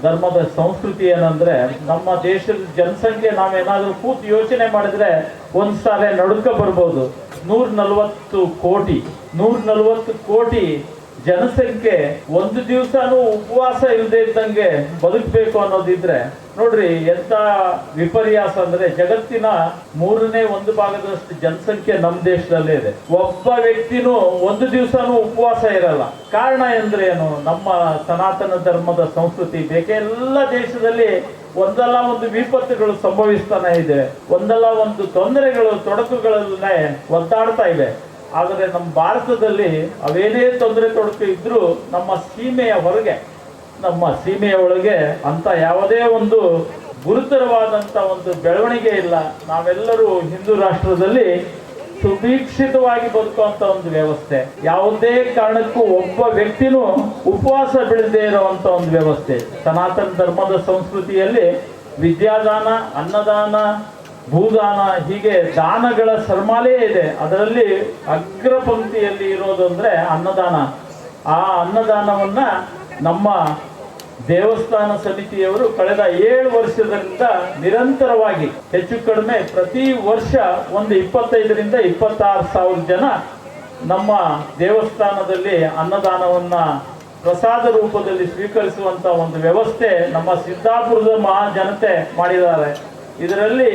ಧರ್ಮದ ಸಂಸ್ಕೃತಿ ಏನಂದ್ರೆ, ನಮ್ಮ ದೇಶದ ಜನಸಂಖ್ಯೆ ನಾವೇನಾದ್ರೂ ಕೂತು ಯೋಚನೆ ಮಾಡಿದ್ರೆ ಒಂದ್ಸಾರಿ ನಡುಕ ಬರ್ಬೋದು. 140 ಕೋಟಿ ಜನಸಂಖ್ಯೆ ಒಂದು ದಿವಸನೂ ಉಪವಾಸ ಇಲ್ಲದೆ ಇದ್ದಂಗೆ ಬದುಕಬೇಕು ಅನ್ನೋದಿದ್ರೆ ನೋಡ್ರಿ ಎಂತ ವಿಪರ್ಯಾಸ ಅಂದ್ರೆ, ಜಗತ್ತಿನ 1/3 ಭಾಗದಷ್ಟು ಜನಸಂಖ್ಯೆ ನಮ್ಮ ದೇಶದಲ್ಲೇ ಇದೆ. ಒಬ್ಬ ವ್ಯಕ್ತಿನೂ ಒಂದು ದಿವಸನೂ ಉಪವಾಸ ಇರಲ್ಲ. ಕಾರಣ ಅಂದ್ರೆ ಏನು? ನಮ್ಮ ಸನಾತನ ಧರ್ಮದ ಸಂಸ್ಕೃತಿ. ಬೇಕೆಲ್ಲ ದೇಶದಲ್ಲಿ ಒಂದಲ್ಲ ಒಂದು ವಿಪತ್ತುಗಳು ಸಂಭವಿಸ್ತಾನೆ ಇದೆ, ಒಂದಲ್ಲ ಒಂದು ತೊಂದರೆಗಳು, ತೊಡಕುಗಳನ್ನೇ ಒದ್ದಾಡ್ತಾ ಇವೆ. ಆದರೆ ನಮ್ಮ ಭಾರತದಲ್ಲಿ ಅವೇನೇ ತೊಂದರೆ ತೊಡಕು ಇದ್ರೂ ನಮ್ಮ ಸೀಮೆಯ ಹೊರಗೆ, ನಮ್ಮ ಸೀಮೆಯ ಒಳಗೆ ಅಂತ ಯಾವುದೇ ಒಂದು ಗುರುತರವಾದಂಥ ಒಂದು ಬೆಳವಣಿಗೆ ಇಲ್ಲ. ನಾವೆಲ್ಲರೂ ಹಿಂದೂ ರಾಷ್ಟ್ರದಲ್ಲಿ ಸುಭೀಕ್ಷಿತವಾಗಿ ಬದುಕುವಂತ ಒಂದು ವ್ಯವಸ್ಥೆ. ಯಾವುದೇ ಕಾರಣಕ್ಕೂ ಒಬ್ಬ ವ್ಯಕ್ತಿನೂ ಉಪವಾಸ ಬೀಳದೇ ಇರುವಂತ ಒಂದು ವ್ಯವಸ್ಥೆ. ಸನಾತನ ಧರ್ಮದ ಸಂಸ್ಕೃತಿಯಲ್ಲಿ ವಿದ್ಯಾದಾನ, ಅನ್ನದಾನ, ಭೂದಾನ, ಹೀಗೆ ದಾನಗಳ ಸರ್ಮಾಲೆ ಇದೆ. ಅದರಲ್ಲಿ ಅಗ್ರ ಪಂಕ್ತಿಯಲ್ಲಿ ಇರೋದು ಅಂದ್ರೆ ಅನ್ನದಾನ. ಆ ಅನ್ನದಾನವನ್ನ ನಮ್ಮ ದೇವಸ್ಥಾನ ಸಮಿತಿಯವರು ಕಳೆದ 7 ವರ್ಷದಿಂದ ನಿರಂತರವಾಗಿ ಹೆಚ್ಚು ಕಡಿಮೆ ಪ್ರತಿ ವರ್ಷ ಒಂದು 25,000 ರಿಂದ 26,000 ಜನ ನಮ್ಮ ದೇವಸ್ಥಾನದಲ್ಲಿ ಅನ್ನದಾನವನ್ನ ಪ್ರಸಾದ ರೂಪದಲ್ಲಿ ಸ್ವೀಕರಿಸುವಂತ ಒಂದು ವ್ಯವಸ್ಥೆ ನಮ್ಮ ಸಿದ್ದಾಪುರದ ಮಹಾಜನತೆ ಮಾಡಿದ್ದಾರೆ. ಇದರಲ್ಲಿ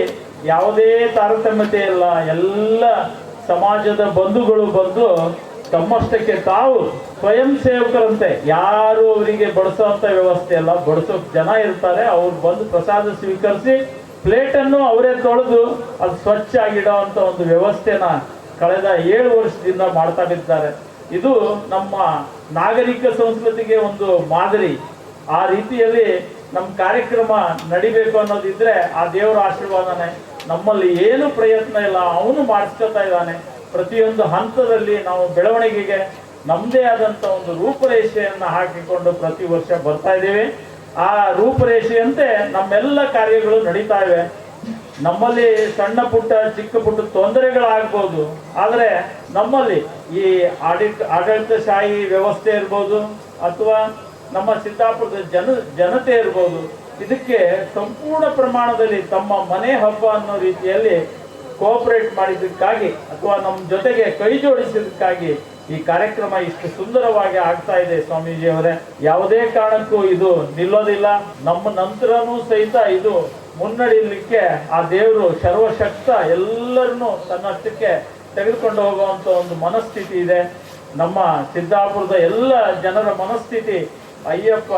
ಯಾವುದೇ ತಾರತಮ್ಯತೆ ಇಲ್ಲ. ಎಲ್ಲ ಸಮಾಜದ ಬಂಧುಗಳು ಬಂದು ತಮ್ಮಷ್ಟಕ್ಕೆ ತಾವು ಸ್ವಯಂ ಸೇವಕರಂತೆ, ಯಾರು ಅವರಿಗೆ ಬಡಿಸೋಂಥ ವ್ಯವಸ್ಥೆ ಅಲ್ಲ. ಬಡಿಸೋಕ್ ಜನ ಇರ್ತಾರೆ, ಅವ್ರು ಬಂದು ಪ್ರಸಾದ ಸ್ವೀಕರಿಸಿ ಪ್ಲೇಟನ್ನು ಅವರೇ ತೊಳೆದು ಅದು ಸ್ವಚ್ಛ ಆಗಿಡೋ ಅಂತ ಒಂದು ವ್ಯವಸ್ಥೆನ ಕಳೆದ 7 ವರ್ಷದಿಂದ ಮಾಡ್ತಾ ಇದ್ದಾರೆ. ಇದು ನಮ್ಮ ನಾಗರಿಕ ಸಂಸ್ಕೃತಿಗೆ ಒಂದು ಮಾದರಿ. ಆ ರೀತಿಯಲ್ಲಿ ನಮ್ಮ ಕಾರ್ಯಕ್ರಮ ನಡಿಬೇಕು ಅನ್ನೋದಿದ್ರೆ ಆ ದೇವರ ಆಶೀರ್ವಾದನೆ. ನಮ್ಮಲ್ಲಿ ಏನು ಪ್ರಯತ್ನ ಇಲ್ಲ, ಅವನು ಮಾಡಿಸ್ಕೊತಾ ಇದ್ದಾನೆ. ಪ್ರತಿಯೊಂದು ಹಂತದಲ್ಲಿ ನಾವು ಬೆಳವಣಿಗೆಗೆ ನಮ್ಮದೇ ಆದಂಥ ಒಂದು ರೂಪರೇಷೆಯನ್ನು ಹಾಕಿಕೊಂಡು ಪ್ರತಿ ವರ್ಷ ಬರ್ತಾ ಇದ್ದೇವೆ. ಆ ರೂಪರೇಷೆಯಂತೆ ನಮ್ಮೆಲ್ಲ ಕಾರ್ಯಗಳು ನಡೀತಾ ಇವೆ. ನಮ್ಮಲ್ಲಿ ಸಣ್ಣ ಪುಟ್ಟ ಚಿಕ್ಕ ಪುಟ್ಟ ತೊಂದರೆಗಳಾಗ್ಬೋದು, ಆದರೆ ನಮ್ಮಲ್ಲಿ ಈ ಆಡಳಿತಶಾಹಿ ವ್ಯವಸ್ಥೆ ಇರ್ಬೋದು ಅಥವಾ ನಮ್ಮ ಸಿದ್ದಾಪುರದ ಜನತೆ ಇರ್ಬೋದು, ಇದಕ್ಕೆ ಸಂಪೂರ್ಣ ಪ್ರಮಾಣದಲ್ಲಿ ತಮ್ಮ ಮನೆ ಹಬ್ಬ ಅನ್ನೋ ರೀತಿಯಲ್ಲಿ ಕೋಆಪರೇಟ್ ಮಾಡಿದ್ದಕ್ಕಾಗಿ ಅಥವಾ ನಮ್ಮ ಜೊತೆಗೆ ಕೈ ಜೋಡಿಸಿದ್ದಕ್ಕಾಗಿ ಈ ಕಾರ್ಯಕ್ರಮ ಇಷ್ಟು ಸುಂದರವಾಗಿ ಆಗ್ತಾ ಇದೆ. ಸ್ವಾಮೀಜಿಯವರೇ, ಯಾವುದೇ ಕಾರಣಕ್ಕೂ ಇದು ನಿಲ್ಲೋದಿಲ್ಲ. ನಮ್ಮ ನಂತರನೂ ಸಹಿತ ಇದು ಮುನ್ನಡೆಯಲಿಕ್ಕೆ ಆ ದೇವರು ಸರ್ವಶಕ್ತ ಎಲ್ಲರನ್ನೂ ತನ್ನಷ್ಟಕ್ಕೆ ತೆಗೆದುಕೊಂಡು ಹೋಗುವಂತ ಒಂದು ಮನಸ್ಥಿತಿ ಇದೆ. ನಮ್ಮ ಸಿದ್ದಾಪುರದ ಎಲ್ಲ ಜನರ ಮನಸ್ಥಿತಿ ಅಯ್ಯಪ್ಪ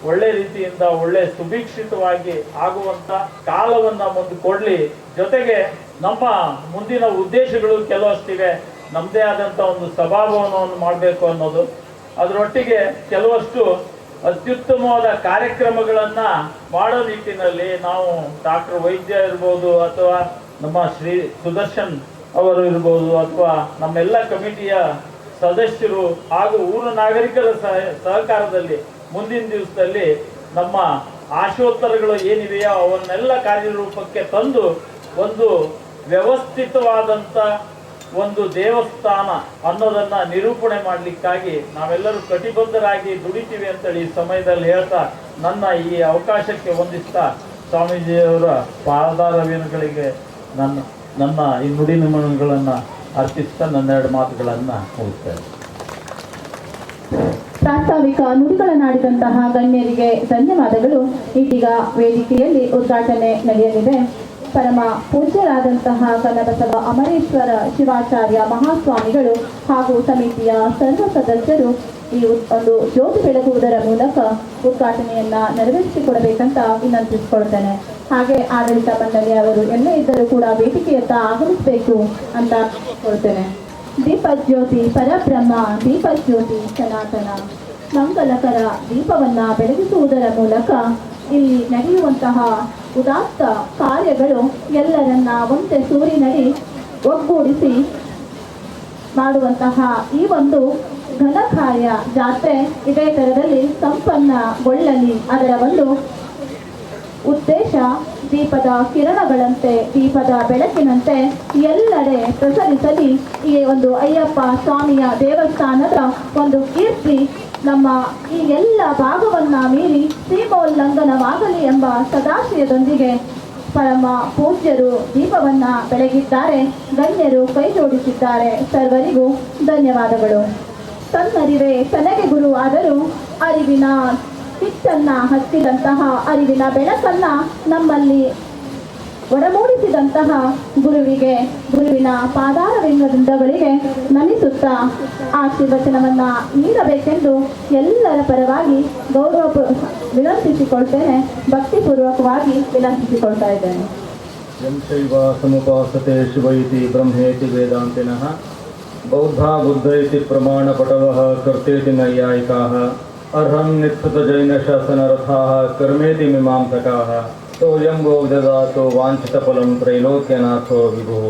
ಒಳ್ಳೆ ರೀತಿಯಿಂದ ಒಳ್ಳೆ ಸುಭಿಕ್ಷಿತವಾಗಿ ಆಗುವಂತ ಕಾಲವನ್ನ ಮುಂದೆ ಕೊಡ್ಲಿ. ಜೊತೆಗೆ ನಮ್ಮ ಮುಂದಿನ ಉದ್ದೇಶಗಳು ಕೆಲವಷ್ಟಿವೆ. ನಮ್ಮದೇ ಆದಂತ ಒಂದು ಸಭಾಭವನವನ್ನು ಮಾಡಬೇಕು ಅನ್ನೋದು, ಅದರೊಟ್ಟಿಗೆ ಕೆಲವಷ್ಟು ಅತ್ಯುತ್ತಮವಾದ ಕಾರ್ಯಕ್ರಮಗಳನ್ನ ಮಾಡೋ ನಿಟ್ಟಿನಲ್ಲಿ ನಾವು ಡಾಕ್ಟರ್ ವೈದ್ಯ ಇರ್ಬೋದು ಅಥವಾ ನಮ್ಮ ಶ್ರೀ ಸುದರ್ಶನ್ ಅವರು ಇರ್ಬೋದು ಅಥವಾ ನಮ್ಮೆಲ್ಲ ಕಮಿಟಿಯ ಸದಸ್ಯರು ಹಾಗೂ ಊರ ನಾಗರಿಕರ ಸಹಕಾರದಲ್ಲಿ ಮುಂದಿನ ದಿವಸದಲ್ಲಿ ನಮ್ಮ ಆಶೋತ್ತರಗಳು ಏನಿವೆಯೋ ಅವನ್ನೆಲ್ಲ ಕಾರ್ಯರೂಪಕ್ಕೆ ತಂದು ಒಂದು ವ್ಯವಸ್ಥಿತವಾದಂಥ ಒಂದು ದೇವಸ್ಥಾನ ಅನ್ನೋದನ್ನ ನಿರೂಪಣೆ ಮಾಡಲಿಕ್ಕಾಗಿ ನಾವೆಲ್ಲರೂ ಕಟಿಬದ್ಧರಾಗಿ ದುಡಿತೀವಿ ಅಂತೇಳಿ ಈ ಸಮಯದಲ್ಲಿ ಹೇಳ್ತಾ ನನ್ನ ಈ ಅವಕಾಶಕ್ಕೆ ಹೊಂದಿಸ್ತಾ ಸ್ವಾಮೀಜಿಯವರ ಪಾದಾರವಿಂದಗಳಿಗೆ ನನ್ನ ಈ ನುಡಿ ನಮನಗಳನ್ನು ಅರ್ಪಿಸ್ತಾ ನನ್ನ 2 ಮಾತುಗಳನ್ನು ಮುಗಿಸ್ತೇನೆ. ಪ್ರಾಸ್ತಾವಿಕ ನುಡಿಗಳನ್ನಾಡಿದಂತಹ ಗಣ್ಯರಿಗೆ ಧನ್ಯವಾದಗಳು. ಇದೀಗ ವೇದಿಕೆಯಲ್ಲಿ ಉದ್ಘಾಟನೆ ನಡೆಯಲಿದೆ. ಪರಮ ಪೂಜ್ಯರಾದಂತಹ ಕನ್ನಬಸವ ಅಮರೇಶ್ವರ ಶಿವಾಚಾರ್ಯ ಮಹಾಸ್ವಾಮಿಗಳು ಹಾಗೂ ಸಮಿತಿಯ ಸರ್ವ ಸದಸ್ಯರು ಈ ಒಂದು ಜ್ಯೋತಿ ಬೆಳಗುವುದರ ಮೂಲಕ ಉದ್ಘಾಟನೆಯನ್ನ ನೆರವೇರಿಸಿಕೊಡಬೇಕಂತ ವಿನಂತಿಸಿಕೊಳ್ತೇನೆ. ಹಾಗೆ ಆಡಳಿತ ಮಂಡಳಿಯವರು ಎಲ್ಲೇ ಇದ್ದರೂ ಕೂಡ ವೇದಿಕೆಯತ್ತ ಆಗಮಿಸಬೇಕು ಅಂತ ಕೊಳ್ತೇನೆ. ದೀಪಜ್ಯೋತಿ ಪರಬ್ರಹ್ಮ, ದೀಪಜ್ಯೋತಿ ಸನಾತನ. ಮಂಗಲಕರ ದೀಪವನ್ನ ಬೆಳಗಿಸುವುದರ ಮೂಲಕ ಇಲ್ಲಿ ನಡೆಯುವಂತಹ ಉದಾತ್ತ ಕಾರ್ಯಗಳು ಎಲ್ಲರನ್ನ ಒಂದೇ ಸೂರಿನಡಿ ಒಗ್ಗೂಡಿಸಿ ಮಾಡುವಂತಹ ಈ ಒಂದು ಘನ ಕಾರ್ಯ ಜಾತ್ರೆ ಇದೇ ಥರದಲ್ಲಿ ಸಂಪನ್ನಗೊಳ್ಳಲಿ. ಅದರ ಒಂದು ಉದ್ದೇಶ ದೀಪದ ಕಿರಣಗಳಂತೆ, ದೀಪದ ಬೆಳಕಿನಂತೆ ಎಲ್ಲೆಡೆ ಪ್ರಸರಿಸಲಿ. ಈ ಒಂದು ಅಯ್ಯಪ್ಪ ಸ್ವಾಮಿಯ ದೇವಸ್ಥಾನದ ಒಂದು ಕೀರ್ತಿ ನಮ್ಮ ಈ ಎಲ್ಲ ಭಾಗವನ್ನ ಮೀರಿ ಸೀಮೋಲ್ಲಂಘನವಾಗಲಿ ಎಂಬ ಸದಾಶಯದೊಂದಿಗೆ ಪರಮ ಪೂಜ್ಯರು ದೀಪವನ್ನ ಬೆಳಗಿದ್ದಾರೆ, ಗಣ್ಯರು ಕೈ ಜೋಡಿಸಿದ್ದಾರೆ. ಸರ್ವರಿಗೂ ಧನ್ಯವಾದಗಳು. ತನ್ನರಿವೇ ತನಗೆ ಗುರು ಆದರೂ ಅರಿವಿನ ಕಿಚ್ಚನ್ನ ಹಚ್ಚಿದಂತಹ, ಅರಿವಿನ ಬೆಳಕನ್ನ ನಮ್ಮಲ್ಲಿ ಒಡಮೂಡಿಸಿದಂತಹ ಗುರುವಿನ ಪಾದಾರವಿಂದಗಳಿಗೆ ನಮಿಸುತ್ತಾ ಆಶೀರ್ವಚನವನ್ನ ನೀಡಬೇಕೆಂದು ಎಲ್ಲರ ಪರವಾಗಿ ಗೌರವ ವಿನಂತಿಸಿಕೊಳ್ತೇನೆ, ಭಕ್ತಿಪೂರ್ವಕವಾಗಿ ವಿನಂತಿಸಿಕೊಳ್ತಾ ಇದ್ದೇನೆ. ಯಂ ಶೈವ ಸಮುಪಾಸತೆ ಶಿವ ಇತಿ ಬ್ರಹ್ಮೇತಿ ವೇದಾಂತಿನಃ ಬೌದ್ಧ ಬುದ್ಧ ಇತಿ ಪ್ರಮಾಣಪಟವಃ ಕರ್ತೇತಿ ನೈಯಾಯಿಕಾಃ ಅರ್ಹಂ ನಿತ್ಸೃತ ಜೈನ ಶಾಸನರಥಾಃ ಕರ್ಮೇತಿ ಮೀಮಾಂಸಕಾಃ ಸೋಯಂ ಗೋ ದದಾತೋ ವಾಂಛಿತಫಲಂ ತ್ರೈಲೋಕ್ಯನಾಥೋ ವಿಭುಃ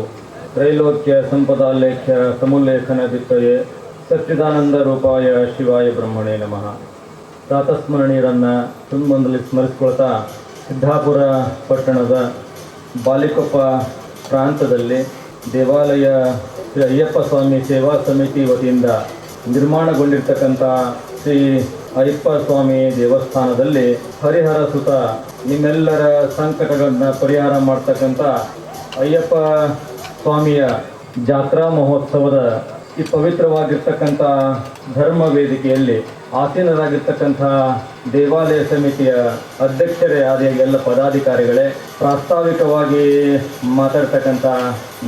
ತ್ರೈಲೋಕ್ಯ ಸಂಪದಾಲೇಖ್ಯ ಸಮುಲ್ಲೇಖನ ವಿತ್ತಯೇ ಸಚ್ಚಿದಾನಂದ ರೂಪಾಯ ಶಿವಾಯ ಬ್ರಹ್ಮಣೇ ನಮಃ. ಪ್ರಾತಸ್ಮರಣೀಯರನ್ನು ತುಂಬೊಂದಲಿ ಸ್ಮರಿಸ್ಕೊಳ್ತಾ ಸಿದ್ದಾಪುರ ಪಟ್ಟಣದ ಬಾಲಿಕೊಪ್ಪ ಪ್ರಾಂತದಲ್ಲಿ ದೇವಾಲಯ ಶ್ರೀ ಅಯ್ಯಪ್ಪ ಸ್ವಾಮಿ ಸೇವಾ ಸಮಿತಿ ವತಿಯಿಂದ ನಿರ್ಮಾಣಗೊಂಡಿರ್ತಕ್ಕಂಥ ಶ್ರೀ ಅಯ್ಯಪ್ಪ ಸ್ವಾಮಿ ದೇವಸ್ಥಾನದಲ್ಲಿ ಹರಿಹರ ಸುತ ನಿಮ್ಮೆಲ್ಲರ ಸಂಕಟಗಳನ್ನು ಪರಿಹಾರ ಮಾಡ್ತಕ್ಕಂಥ ಅಯ್ಯಪ್ಪ ಸ್ವಾಮಿಯ ಜಾತ್ರಾ ಮಹೋತ್ಸವದ ಈ ಪವಿತ್ರವಾಗಿರ್ತಕ್ಕಂಥ ಧರ್ಮ ವೇದಿಕೆಯಲ್ಲಿ ಆಸೀನರಾಗಿರ್ತಕ್ಕಂಥ ದೇವಾಲಯ ಸಮಿತಿಯ ಅಧ್ಯಕ್ಷರೇ ಆದ ಎಲ್ಲ ಪದಾಧಿಕಾರಿಗಳೇ, ಪ್ರಾಸ್ತಾವಿಕವಾಗಿ ಮಾತಾಡ್ತಕ್ಕಂಥ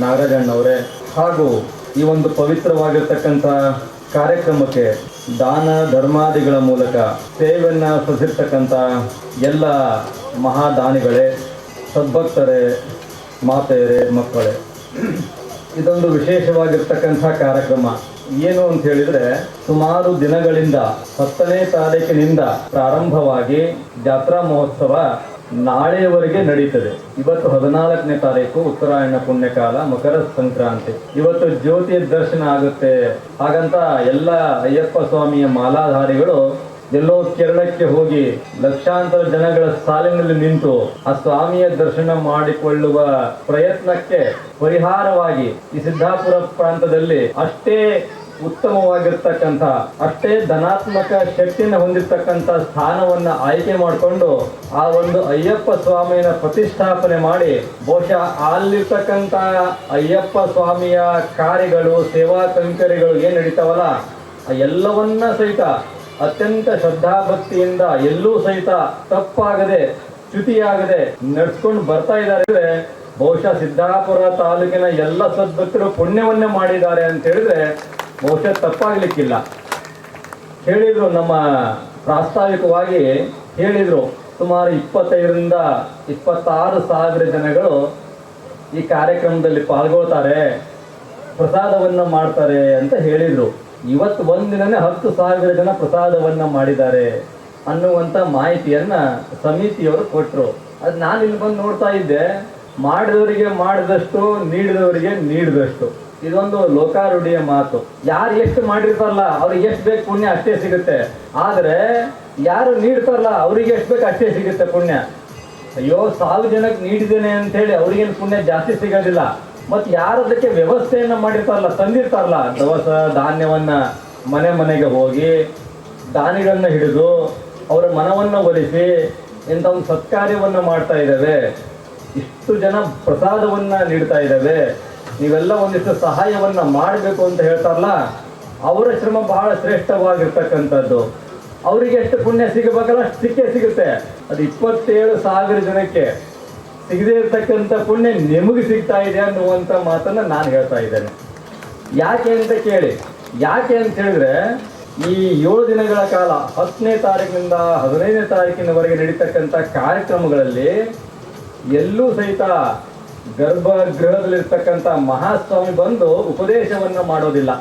ನಾಗರಾಜಣ್ಣವರೇ, ಹಾಗೂ ಈ ಒಂದು ಪವಿತ್ರವಾಗಿರ್ತಕ್ಕಂಥ ಕಾರ್ಯಕ್ರಮಕ್ಕೆ ದಾನ ಧರ್ಮಾದಿಗಳ ಮೂಲಕ ಸೇವೆಯನ್ನು ಸಲ್ಲಿಸಿರ್ತಕ್ಕಂಥ ಎಲ್ಲ ಮಹಾದಾನಿಗಳೇ, ಸದ್ಭಕ್ತರೇ, ಮಾತೆಯರೇ, ಮಕ್ಕಳೇ, ಇದೊಂದು ವಿಶೇಷವಾಗಿರ್ತಕ್ಕಂಥ ಕಾರ್ಯಕ್ರಮ. ಏನು ಅಂತ ಹೇಳಿದರೆ, ಸುಮಾರು ದಿನಗಳಿಂದ 10ನೇ ತಾರೀಕಿನಿಂದ ಪ್ರಾರಂಭವಾಗಿ ಜಾತ್ರಾ ಮಹೋತ್ಸವ ನಾಳೆಯವರೆಗೆ ನಡೀತದೆ. ಇವತ್ತು 14ನೇ ತಾರೀಕು ಉತ್ತರಾಯಣ ಪುಣ್ಯಕಾಲ, ಮಕರ ಸಂಕ್ರಾಂತಿ. ಇವತ್ತು ಜ್ಯೋತಿಯ ದರ್ಶನ ಆಗುತ್ತೆ. ಹಾಗಂತ ಎಲ್ಲ ಅಯ್ಯಪ್ಪ ಸ್ವಾಮಿಯ ಮಾಲಾಧಾರಿಗಳು ಎಲ್ಲೋ ಕೇರಳಕ್ಕೆ ಹೋಗಿ ಲಕ್ಷಾಂತರ ಜನಗಳ ಸಾಲಿನಲ್ಲಿ ನಿಂತು ಆ ಸ್ವಾಮಿಯ ದರ್ಶನ ಮಾಡಿಕೊಳ್ಳುವ ಪ್ರಯತ್ನಕ್ಕೆ ಪರಿಹಾರವಾಗಿ ಈ ಸಿದ್ದಾಪುರ ಪ್ರಾಂತದಲ್ಲಿ ಅಷ್ಟೇ ಉತ್ತಮವಾಗಿರ್ತಕ್ಕಂಥ, ಅಷ್ಟೇ ಧನಾತ್ಮಕ ಶಕ್ತಿಯನ್ನು ಹೊಂದಿರತಕ್ಕಂಥ ಸ್ಥಾನವನ್ನ ಆಯ್ಕೆ ಮಾಡಿಕೊಂಡು ಆ ಒಂದು ಅಯ್ಯಪ್ಪ ಸ್ವಾಮಿಯ ಪ್ರತಿಷ್ಠಾಪನೆ ಮಾಡಿ, ಬಹುಶಃ ಅಲ್ಲಿರ್ತಕ್ಕಂಥ ಅಯ್ಯಪ್ಪ ಸ್ವಾಮಿಯ ಕಾರ್ಯಗಳು, ಸೇವಾ ಕೈಂಕರ್ಯಗಳು ಏನ್ ನಡೀತಾವಲ್ಲ, ಆ ಎಲ್ಲವನ್ನ ಸಹಿತ ಅತ್ಯಂತ ಶ್ರದ್ಧಾಭಕ್ತಿಯಿಂದ ಎಲ್ಲೂ ಸಹಿತ ತಪ್ಪಾಗದೆ, ಚ್ಯುತಿಯಾಗದೆ ನಡೆಸ್ಕೊಂಡು ಬರ್ತಾ ಇದ್ದಾರೆ. ಬಹುಶಃ ಸಿದ್ದಾಪುರ ತಾಲೂಕಿನ ಎಲ್ಲ ಸದ್ಭಕ್ತರು ಪುಣ್ಯವನ್ನೇ ಮಾಡಿದ್ದಾರೆ ಅಂತ ಹೇಳಿದ್ರೆ ಬಹುಶಃ ತಪ್ಪಾಗ್ಲಿಕ್ಕಿಲ್ಲ. ಹೇಳಿದ್ರು, ನಮ್ಮ ಪ್ರಾಸ್ತಾವಿಕವಾಗಿ ಹೇಳಿದ್ರು, ಸುಮಾರು 25ರಿಂದ 26 ಸಾವಿರ ಜನಗಳು ಈ ಕಾರ್ಯಕ್ರಮದಲ್ಲಿ ಪಾಲ್ಗೊಳ್ತಾರೆ, ಪ್ರಸಾದವನ್ನ ಮಾಡ್ತಾರೆ ಅಂತ ಹೇಳಿದ್ರು. ಇವತ್ತು ಒಂದಿನನೇ 10,000 ಜನ ಪ್ರಸಾದವನ್ನ ಮಾಡಿದ್ದಾರೆ ಅನ್ನುವಂಥ ಮಾಹಿತಿಯನ್ನ ಸಮಿತಿಯವರು ಕೊಟ್ಟರು. ಅದು ನಾನು ಇಲ್ಲಿ ಬಂದು ನೋಡ್ತಾ ಇದ್ದೆ, ಮಾಡಿದವರಿಗೆ ಮಾಡಿದಷ್ಟು, ನೀಡಿದವರಿಗೆ ನೀಡಿದಷ್ಟು. ಇದೊಂದು ಲೋಕಾರೂಢಿಯ ಮಾತು. ಯಾರು ಎಷ್ಟು ಮಾಡಿರ್ತಾರಲ್ಲ ಅವ್ರಿಗೆ ಎಷ್ಟು ಬೇಕು ಪುಣ್ಯ ಅಷ್ಟೇ ಸಿಗುತ್ತೆ. ಆದ್ರೆ ಯಾರು ನೀಡ್ತಾರಲ್ಲ ಅವ್ರಿಗೆ ಎಷ್ಟು ಬೇಕು ಅಷ್ಟೇ ಸಿಗುತ್ತೆ ಪುಣ್ಯ. ಅಯ್ಯೋ 1000 ಜನಕ್ಕೆ ನೀಡಿದ್ದೇನೆ ಅಂತ ಹೇಳಿ ಅವ್ರಿಗೇನು ಪುಣ್ಯ ಜಾಸ್ತಿ ಸಿಗೋದಿಲ್ಲ. ಮತ್ತು ಯಾರು ಅದಕ್ಕೆ ವ್ಯವಸ್ಥೆಯನ್ನ ಮಾಡಿರ್ತಾರಲ್ಲ, ತಂದಿರ್ತಾರಲ್ಲ ದವಸ ಧಾನ್ಯವನ್ನ, ಮನೆ ಮನೆಗೆ ಹೋಗಿ ದಾನಿಗಳನ್ನ ಹಿಡಿದು ಅವರ ಮನವನ್ನ ಒಲಿಸಿ ಇಂಥ ಒಂದು ಸತ್ಕಾರ್ಯವನ್ನ ಮಾಡ್ತಾ ಇದ್ದೇವೆ. ಇಷ್ಟು ಜನ ಪ್ರಸಾದವನ್ನ ನೀಡ್ತಾ ಇದ್ದೇವೆ, ನೀವೆಲ್ಲ ಒಂದಿಷ್ಟು ಸಹಾಯವನ್ನ ಮಾಡಬೇಕು ಅಂತ ಹೇಳ್ತಾರಲ್ಲ, ಅವರ ಶ್ರಮ ಬಹಳ ಶ್ರೇಷ್ಠವಾಗಿರ್ತಕ್ಕಂಥದ್ದು. ಅವರಿಗೆ ಎಷ್ಟು ಪುಣ್ಯ ಸಿಗಬೇಕಲ್ಲ ಅಷ್ಟು ಸಿಕ್ಕೇ ಸಿಗುತ್ತೆ. ಅದು 27,000 ಜನಕ್ಕೆ ಸಿಗದೇ ಇರ್ತಕ್ಕಂಥ ಪುಣ್ಯ ನಿಮಗೆ ಸಿಗ್ತಾ ಇದೆ ಅನ್ನುವಂಥ ಮಾತನ್ನ ನಾನು ಹೇಳ್ತಾ ಇದ್ದೇನೆ. ಯಾಕೆ ಅಂತ ಕೇಳಿ, ಯಾಕೆ ಅಂತ ಹೇಳಿದ್ರೆ ಈ 7 ದಿನಗಳ ಕಾಲ 10ನೇ ತಾರೀಕಿನಿಂದ 15ನೇ ತಾರೀಕಿನವರೆಗೆ ನಡೀತಕ್ಕಂಥ ಕಾರ್ಯಕ್ರಮಗಳಲ್ಲಿ ಎಲ್ಲೂ ಸಹಿತ ಗರ್ಭಗೃಹದಲ್ಲಿರ್ತಕ್ಕಂಥ ಮಹಾಸ್ವಾಮಿ ಬಂದು ಉಪದೇಶವನ್ನು ಮಾಡೋದಿಲ್ಲ.